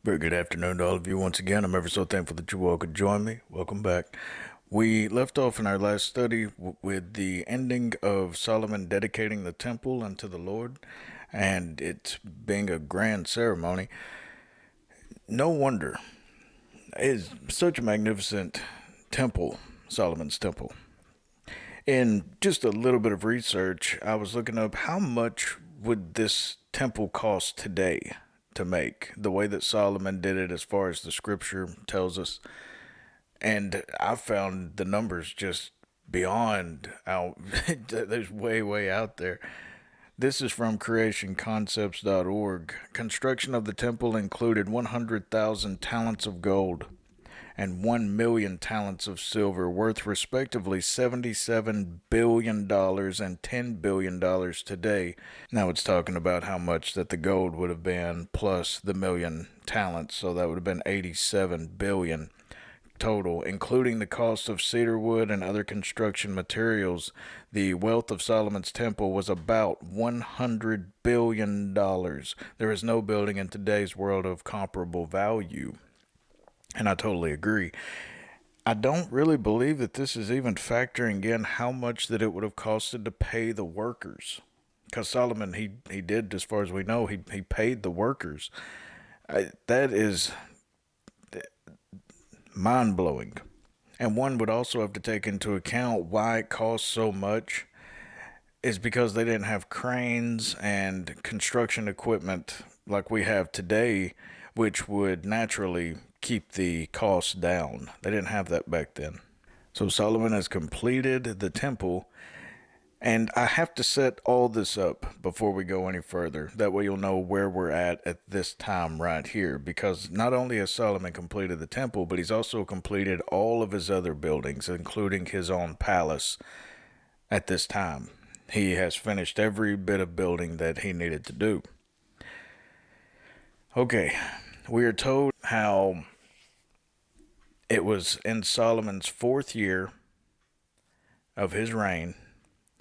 Very good afternoon to all of you once again. I'm ever so thankful that you all could join me. Welcome back. We left off in our last study with the ending of Solomon dedicating the temple unto the Lord and it being a grand ceremony. No wonder. It is such a magnificent temple, Solomon's temple. In just a little bit of research, I was looking up how much would this temple cost today to make, the way that Solomon did it as far as the scripture tells us. And I found the numbers just beyond out. There's way out there. This is from creationconcepts.org. Construction of the temple included 100,000 talents of gold and 1 million talents of silver, worth respectively $77 billion and $10 billion today. Now it's talking about how much that the gold would have been plus the million talents, so that would have been 87 billion total, including the cost of cedar wood and other construction materials. The wealth of Solomon's temple was about $100 billion. There is no building in today's world of comparable value. And I totally agree. I don't really believe that this is even factoring in how much that it would have costed to pay the workers. Because Solomon, he did, as far as we know, he paid the workers. That is mind blowing. And one would also have to take into account why it costs so much is because they didn't have cranes and construction equipment like we have today, which would naturally keep the costs down. They didn't have that back then. So Solomon has completed the temple, and I have to set all this up before we go any further. That way you'll know where we're at this time right here. Because not only has Solomon completed the temple, but he's also completed all of his other buildings, including his own palace at this time. He has finished every bit of building that he needed to do. Okay, we are told how it was in Solomon's fourth year of his reign,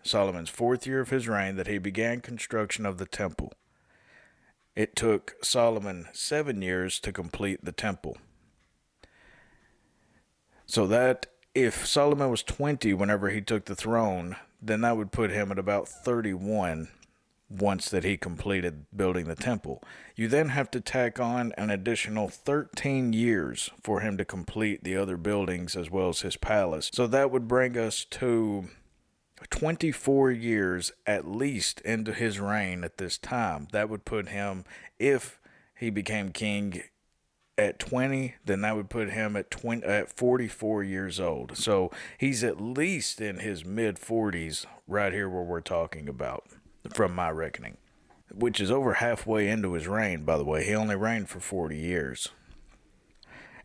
Solomon's fourth year of his reign, that he began construction of the temple. It took Solomon 7 years to complete the temple. So that if Solomon was 20 whenever he took the throne, then that would put him at about 31 once that he completed building the temple. You then have to tack on an additional 13 years for him to complete the other buildings as well as his palace. So that would bring us to 24 years at least into his reign at this time. That would put him, if he became king at 20, then that would put him at 44 years old. So he's at least in his mid 40s right here where we're talking about, from my reckoning, which is over halfway into his reign, by the way. He only reigned for 40 years.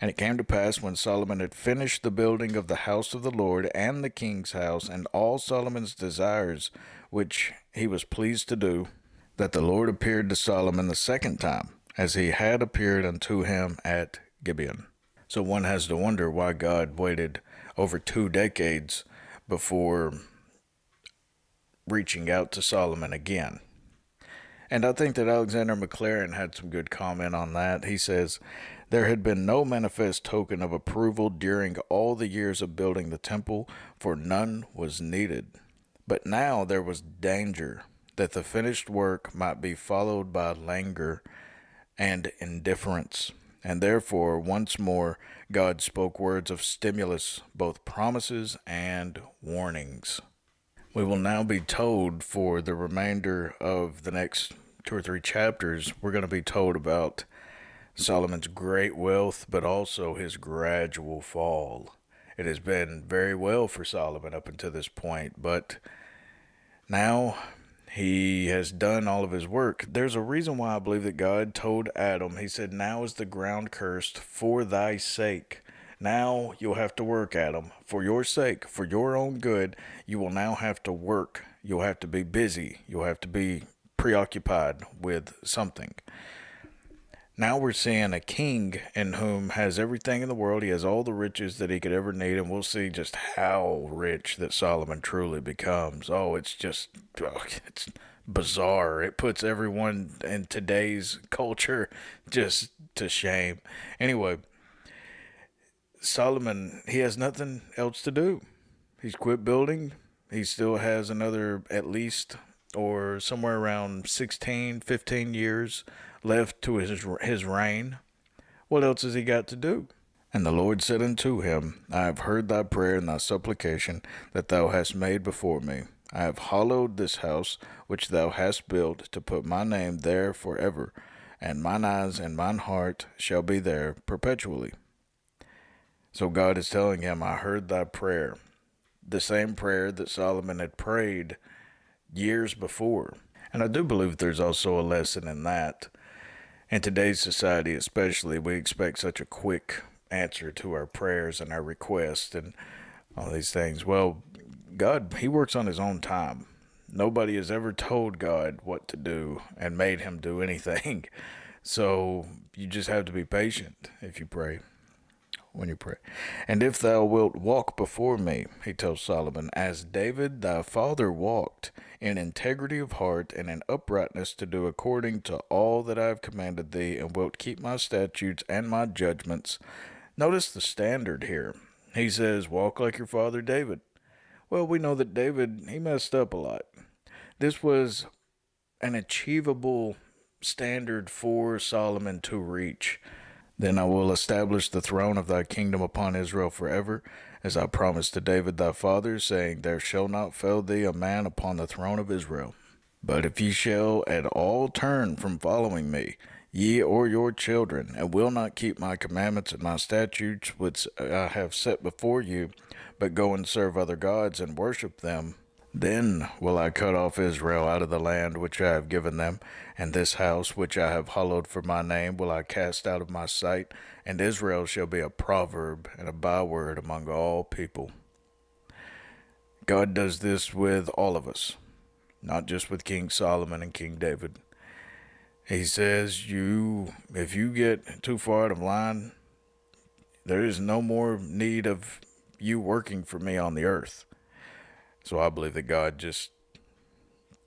And it came to pass, when Solomon had finished the building of the house of the Lord and the king's house and all Solomon's desires which he was pleased to do, that the Lord appeared to Solomon the second time, as he had appeared unto him at Gibeon. So one has to wonder why God waited over 2 decades before reaching out to Solomon again. And I think that Alexander Maclaren had some good comment on that. He says, there had been no manifest token of approval during all the years of building the temple, for none was needed. But now there was danger that the finished work might be followed by languor and indifference. And therefore, once more, God spoke words of stimulus, both promises and warnings. We will now be told, for the remainder of the next 2 or 3 chapters, we're going to be told about Solomon's great wealth, but also his gradual fall. It has been very well for Solomon up until this point, but now he has done all of his work. There's a reason why I believe that God told Adam, he said, now is the ground cursed for thy sake. Now you'll have to work, Adam, for your sake, for your own good. You will now have to work. You'll have to be busy. You'll have to be preoccupied with something. Now we're seeing a king in whom has everything in the world. He has all the riches that he could ever need, and we'll see just how rich that Solomon truly becomes. It's bizarre. It puts everyone in today's culture just to shame. Anyway, Solomon, he has nothing else to do. He's quit building. He still has another at least or somewhere around 16, 15 years left to his reign. What else has he got to do? And the Lord said unto him, I have heard thy prayer and thy supplication that thou hast made before me. I have hallowed this house which thou hast built to put my name there forever, and mine eyes and mine heart shall be there perpetually. So God is telling him, I heard thy prayer. The same prayer that Solomon had prayed years before. And I do believe there's also a lesson in that. In today's society, especially, we expect such a quick answer to our prayers and our requests and all these things. Well, God, He works on His own time. Nobody has ever told God what to do and made Him do anything. So you just have to be patient if you pray. When you pray. And if thou wilt walk before me, he tells Solomon, as David thy father walked, in integrity of heart and in uprightness to do according to all that I have commanded thee, and wilt keep my statutes and my judgments. Notice the standard here. He says, walk like your father David. Well, we know that David, he messed up a lot. This was an achievable standard for Solomon to reach. Then I will establish the throne of thy kingdom upon Israel forever, as I promised to David thy father, saying, there shall not fail thee a man upon the throne of Israel. But if ye shall at all turn from following me, ye or your children, and will not keep my commandments and my statutes which I have set before you, but go and serve other gods and worship them, then will I cut off Israel out of the land which I have given them, and this house which I have hallowed for my name will I cast out of my sight, and Israel shall be a proverb and a byword among all people. God does this with all of us, not just with King Solomon and King David. He says, if you get too far out of line, there is no more need of you working for me on the earth. So I believe that God just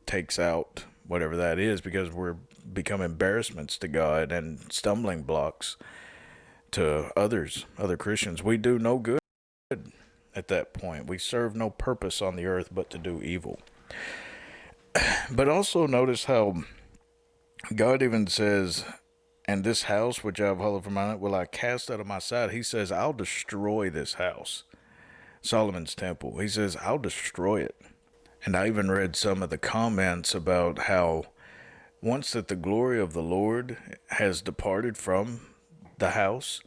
takes out whatever that is, because we're become embarrassments to God and stumbling blocks to others, other Christians. We do no good at that point. We serve no purpose on the earth but to do evil. But also notice how God even says, and this house which I have hallowed for my name will I cast out of my sight. He says, I'll destroy this house. Solomon's temple. He says, I'll destroy it. And I even read some of the comments about how once that the glory of the Lord has departed from the house,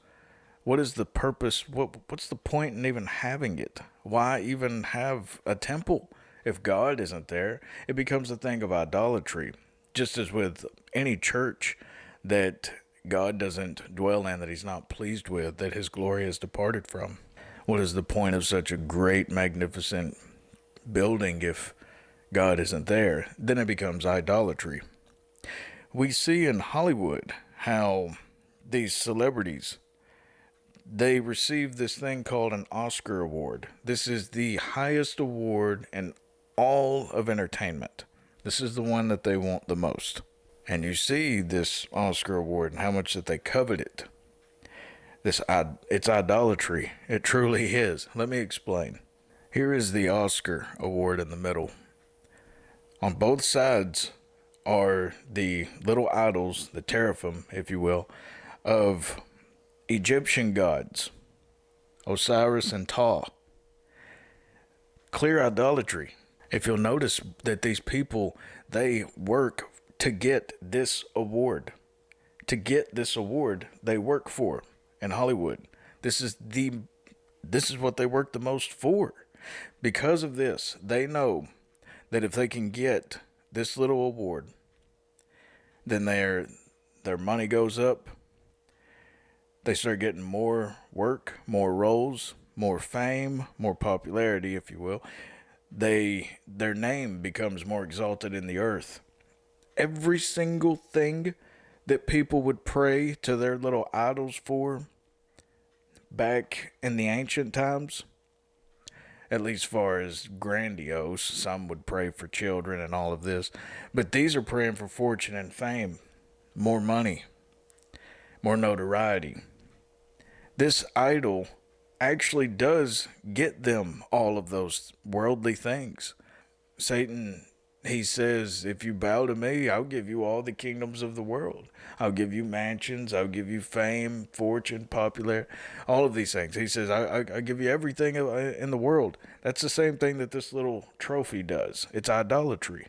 what is the purpose? What's the point in even having it? Why even have a temple if God isn't there? It becomes a thing of idolatry, just as with any church that God doesn't dwell in, that He's not pleased with, that His glory has departed from. What is the point of such a great, magnificent building if God isn't there? Then it becomes idolatry. We see in Hollywood how these celebrities, they receive this thing called an Oscar award. This is the highest award in all of entertainment. This is the one that they want the most. And you see this Oscar award and how much that they covet it. It's idolatry. It truly is. Let me explain. Here is the Oscar award in the middle. On both sides are the little idols, the teraphim, if you will, of Egyptian gods, Osiris and Ptah. Clear idolatry. If you'll notice that these people, they work to get this award. To get this award, they work for. In Hollywood, this is what they work the most for. Because of this, they know that if they can get this little award, then their money goes up. They start getting more work, more roles, more fame, more popularity, if you will. Their name becomes more exalted in the earth. Every single thing that people would pray to their little idols for back in the ancient times, at least far as grandiose. Some would pray for children and all of this, but these are praying for fortune and fame, more money, more notoriety. This idol actually does get them all of those worldly things. Satan, he says, if you bow to me, I'll give you all the kingdoms of the world. I'll give you mansions. I'll give you fame, fortune, popularity, all of these things. He says, I give you everything in the world. That's the same thing that this little trophy does. It's idolatry.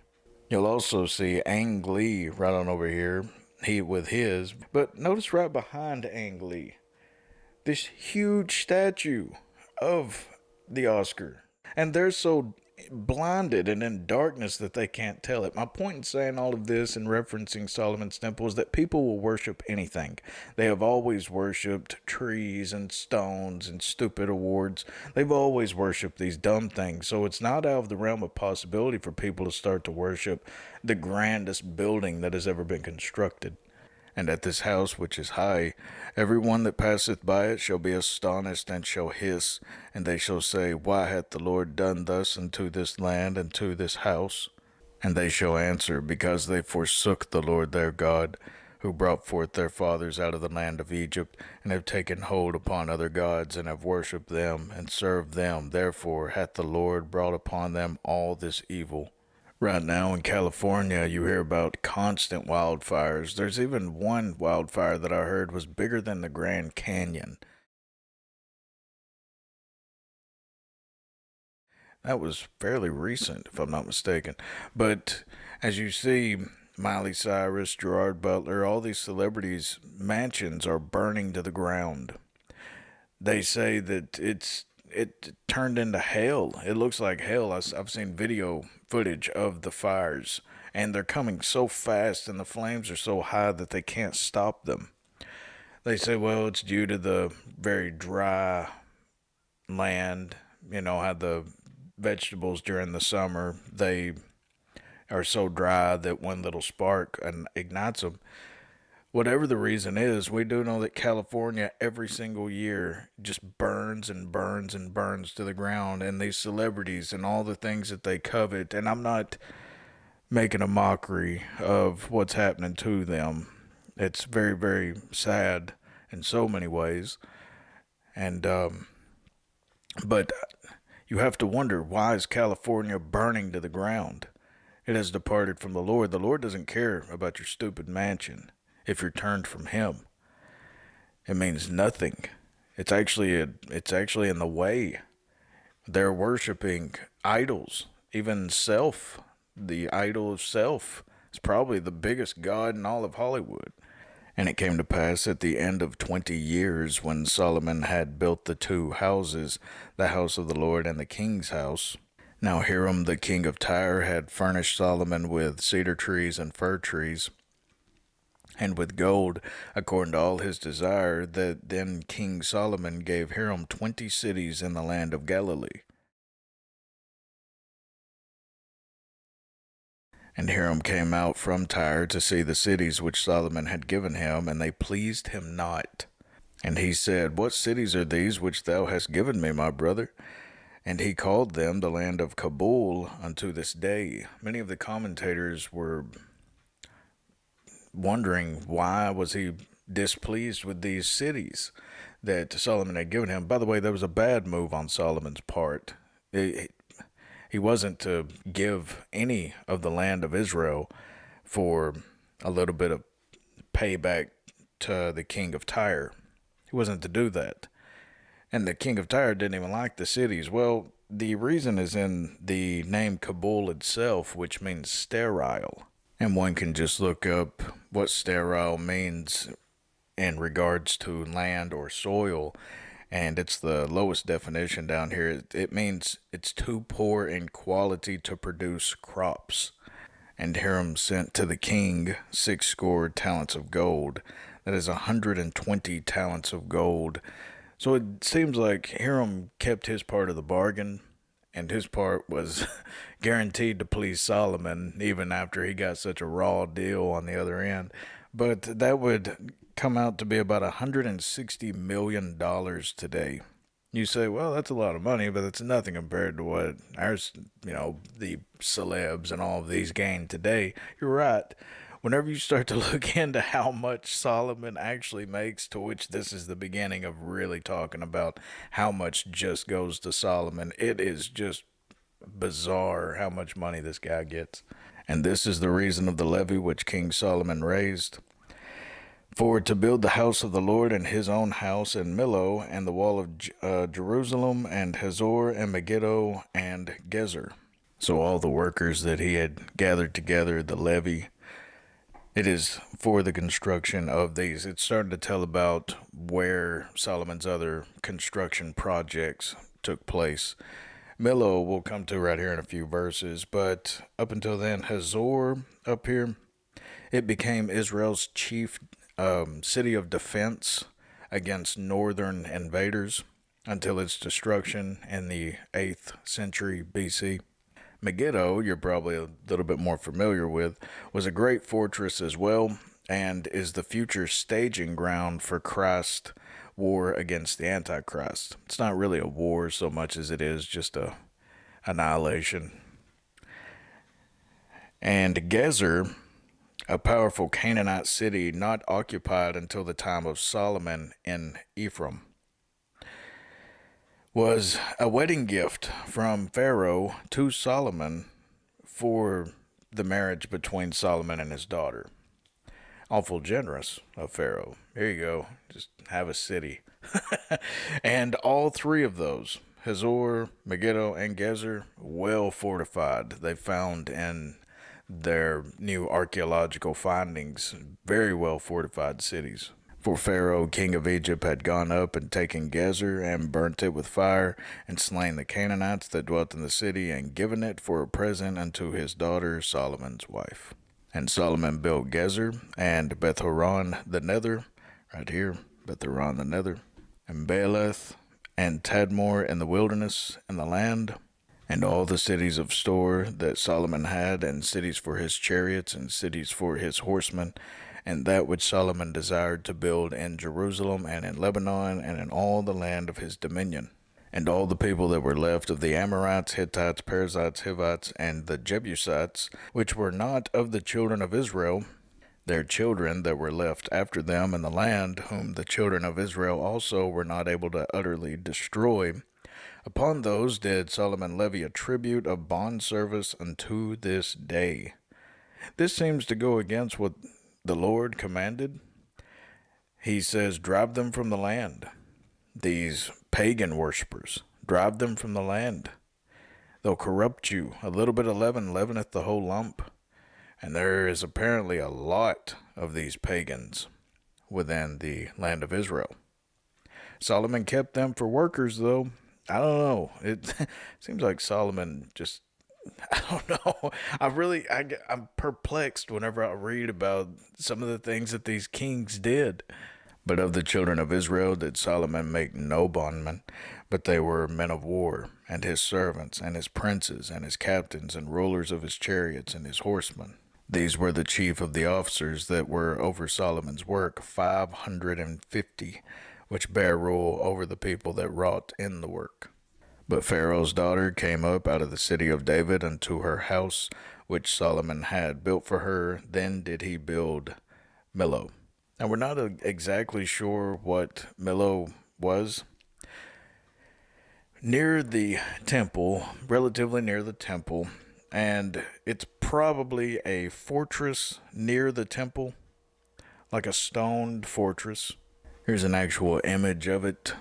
You'll also see Ang Lee right on over here, he with his. But notice right behind Ang Lee, this huge statue of the Oscar. And they're so blinded and in darkness that they can't tell it. My point in saying all of this and referencing Solomon's temple is that people will worship anything. They have always worshipped trees and stones and stupid awards. They've always worshipped these dumb things. So it's not out of the realm of possibility for people to start to worship the grandest building that has ever been constructed. And at this house which is high, every one that passeth by it shall be astonished, and shall hiss, and they shall say, Why hath the Lord done thus unto this land and to this house? And they shall answer, Because they forsook the Lord their God, who brought forth their fathers out of the land of Egypt, and have taken hold upon other gods, and have worshipped them, and served them. Therefore hath the Lord brought upon them all this evil. Right now in California, you hear about constant wildfires. There's even one wildfire that I heard was bigger than the Grand Canyon. That was fairly recent, if I'm not mistaken. But as you see, Miley Cyrus, Gerard Butler, all these celebrities' mansions are burning to the ground. They say that it turned into hell. It looks like hell. I've seen video footage of the fires, and they're coming so fast, and the flames are so high that they can't stop them. They say, well, it's due to the very dry land. You know how the vegetables during the summer, they are so dry that one little spark ignites them. Whatever the reason is, we do know that California every single year just burns and burns and burns to the ground, and these celebrities and all the things that they covet. And I'm not making a mockery of what's happening to them. It's very, very sad in so many ways. And, but you have to wonder, why is California burning to the ground? It has departed from the Lord. The Lord doesn't care about your stupid mansion if you're turned from Him. It means nothing. It's actually in the way. They're worshiping idols, even self. The idol of self is probably the biggest god in all of Hollywood. And it came to pass at the end of 20 years, when Solomon had built the two houses, the house of the Lord and the king's house. Now Hiram the king of Tyre had furnished Solomon with cedar trees and fir trees, and with gold, according to all his desire. That then King Solomon gave Hiram 20 cities in the land of Galilee. And Hiram came out from Tyre to see the cities which Solomon had given him, and they pleased him not. And he said, What cities are these which thou hast given me, my brother? And he called them the land of Kabul unto this day. Many of the commentators were wondering, why was he displeased with these cities that Solomon had given him. By the way, that was a bad move on Solomon's part. He wasn't to give any of the land of Israel for a little bit of payback to the king of Tyre. He wasn't to do that. And the king of Tyre didn't even like the cities. Well, the reason is in the name Kabul itself, which means sterile. And one can just look up what sterile means in regards to land or soil, and it's the lowest definition down here. It means it's too poor in quality to produce crops. And Hiram sent to the king 60 talents of gold. That is 120 talents of gold. So it seems like Hiram kept his part of the bargain, and his part was guaranteed to please Solomon, even after he got such a raw deal on the other end. But that would come out to be about $160 million today. You say, well, that's a lot of money, but it's nothing compared to what the celebs and all of these gain today. You're right. Whenever you start to look into how much Solomon actually makes, to which this is the beginning of really talking about how much just goes to Solomon, it is just bizarre how much money this guy gets. And this is the reason of the levy which King Solomon raised for to build the house of the Lord and his own house in Millo, and the wall of Jerusalem, and Hazor, and Megiddo, and Gezer. So all the workers that he had gathered together, the levy, it is for the construction of these. It's starting to tell about where Solomon's other construction projects took place. Millo we'll come to right here in a few verses, but up until then, Hazor up here, it became Israel's chief city of defense against northern invaders until its destruction in the 8th century BC. Megiddo, you're probably a little bit more familiar with, was a great fortress as well, and is the future staging ground for Christ's war against the Antichrist. It's not really a war so much as it is just a annihilation. And Gezer, a powerful Canaanite city not occupied until the time of Solomon in Ephraim, was a wedding gift from Pharaoh to Solomon for the marriage between Solomon and his daughter. Awful generous of Pharaoh. Here you go. Just have a city. And all three of those, Hazor, Megiddo, and Gezer, well fortified. They found in their new archaeological findings very well fortified cities. For Pharaoh, king of Egypt, had gone up and taken Gezer, and burnt it with fire, and slain the Canaanites that dwelt in the city, and given it for a present unto his daughter Solomon's wife. And Solomon built Gezer, and Beth-horon the nether, right here, Beth-horon the nether, and Baalath, and Tadmor in the wilderness, in the land, and all the cities of store that Solomon had, and cities for his chariots, and cities for his horsemen, and that which Solomon desired to build in Jerusalem, and in Lebanon, and in all the land of his dominion. And all the people that were left of the Amorites, Hittites, Perizzites, Hivites, and the Jebusites, which were not of the children of Israel, their children that were left after them in the land, whom the children of Israel also were not able to utterly destroy, upon those did Solomon levy a tribute of bond service unto this day. This seems to go against what the Lord commanded. He says, drive them from the land. These pagan worshippers, drive them from the land. They'll corrupt you. A little bit of leaven leaveneth the whole lump. And there is apparently a lot of these pagans within the land of Israel. Solomon kept them for workers, though. I don't know. It seems like Solomon just, I don't know. I'm perplexed whenever I read about some of the things that these kings did. But of the children of Israel did Solomon make no bondmen, but they were men of war, and his servants, and his princes, and his captains, and rulers of his chariots, and his horsemen. These were the chief of the officers that were over Solomon's work, 550, which bare rule over the people that wrought in the work. But Pharaoh's daughter came up out of the city of David unto her house, which Solomon had built for her. Then did he build Millo. Now, we're not exactly sure what Millo was. Near the temple, relatively near the temple, and it's probably a fortress near the temple, like a stoned fortress. Here's an actual image of it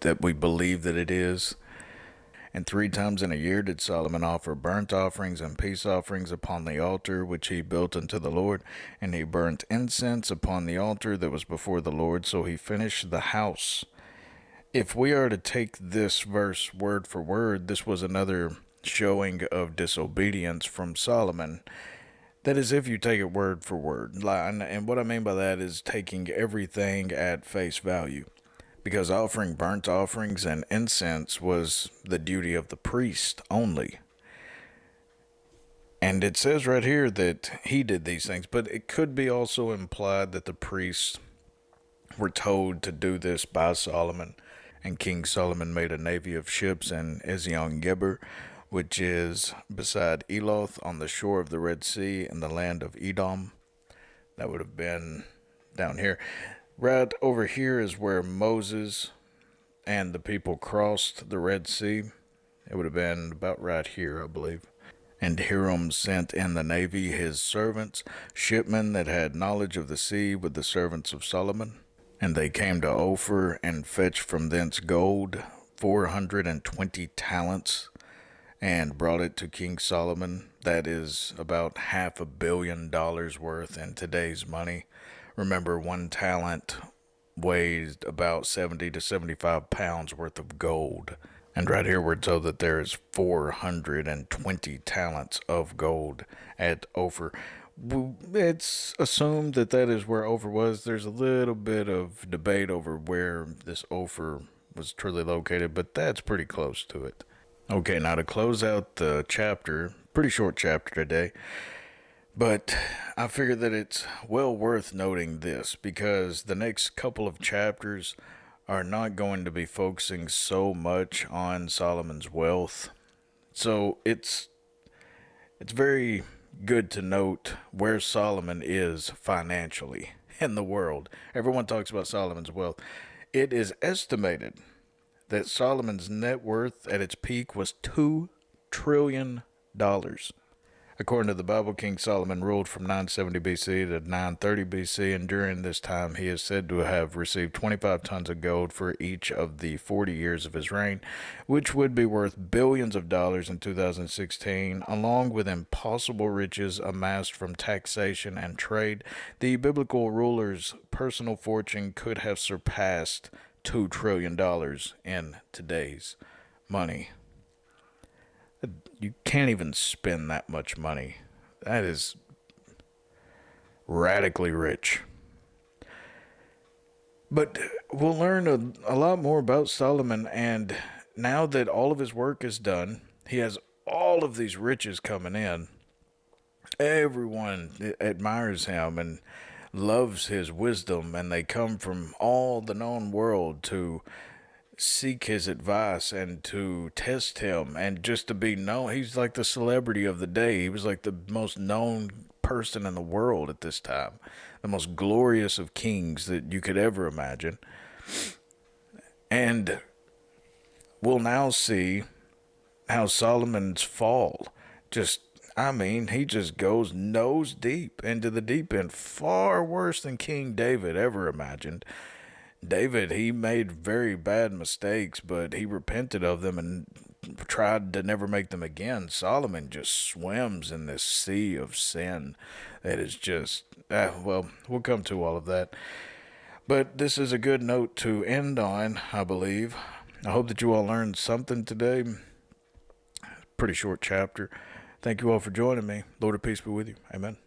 that we believe that it is. And 3 times in a year did Solomon offer burnt offerings and peace offerings upon the altar which he built unto the Lord. And he burnt incense upon the altar that was before the Lord. So he finished the house. If we are to take this verse word for word, this was another showing of disobedience from Solomon. That is, if you take it word for word. And what I mean by that is taking everything at face value. Because offering burnt offerings and incense was the duty of the priest only. And it says right here that he did these things, but it could be also implied that the priests were told to do this by Solomon, And King Solomon made a navy of ships in Ezion Geber, which is beside Eloth on the shore of the Red Sea in the land of Edom. That would have been down here. Right over here is where Moses and the people crossed the Red Sea. It would have been about right here, I believe. And Hiram sent in the navy his servants, shipmen that had knowledge of the sea, with the servants of Solomon. And they came to Ophir and fetched from thence gold, 420 talents, and brought it to King Solomon. That is about $500 million worth in today's money. Remember, one talent weighed about 70 to 75 pounds worth of gold. And right here we're told that there is 420 talents of gold at Ophir. It's assumed that that is where Ophir was. There's a little bit of debate over where this Ophir was truly located, but that's pretty close to it. Okay, now to close out the chapter, pretty short chapter today, but I figure that it's well worth noting this because the next couple of chapters are not going to be focusing so much on Solomon's wealth. So it's very good to note where Solomon is financially in the world. Everyone talks about Solomon's wealth. It is estimated that Solomon's net worth at its peak was $2 trillion. According to the Bible, King Solomon ruled from 970 BC to 930 BC, and during this time he is said to have received 25 tons of gold for each of the 40 years of his reign, which would be worth billions of dollars in 2016, along with impossible riches amassed from taxation and trade. The biblical ruler's personal fortune could have surpassed $2 trillion in today's money. You can't even spend that much money. That is radically rich. But we'll learn a lot more about Solomon, and now that all of his work is done, he has all of these riches coming in. Everyone admires him and loves his wisdom, and they come from all the known world to seek his advice and to test him and just to be known. He's like the celebrity of the day. He was like the most known person in the world at this time, the most glorious of kings that you could ever imagine. And we'll now see how Solomon's fall he just goes nose deep into the deep end, far worse than King David ever imagined. David, he made very bad mistakes, but he repented of them and tried to never make them again. Solomon just swims in this sea of sin that is just, we'll come to all of that. But this is a good note to end on, I believe. I hope that you all learned something today. Pretty short chapter. Thank you all for joining me. Lord of peace be with you. Amen.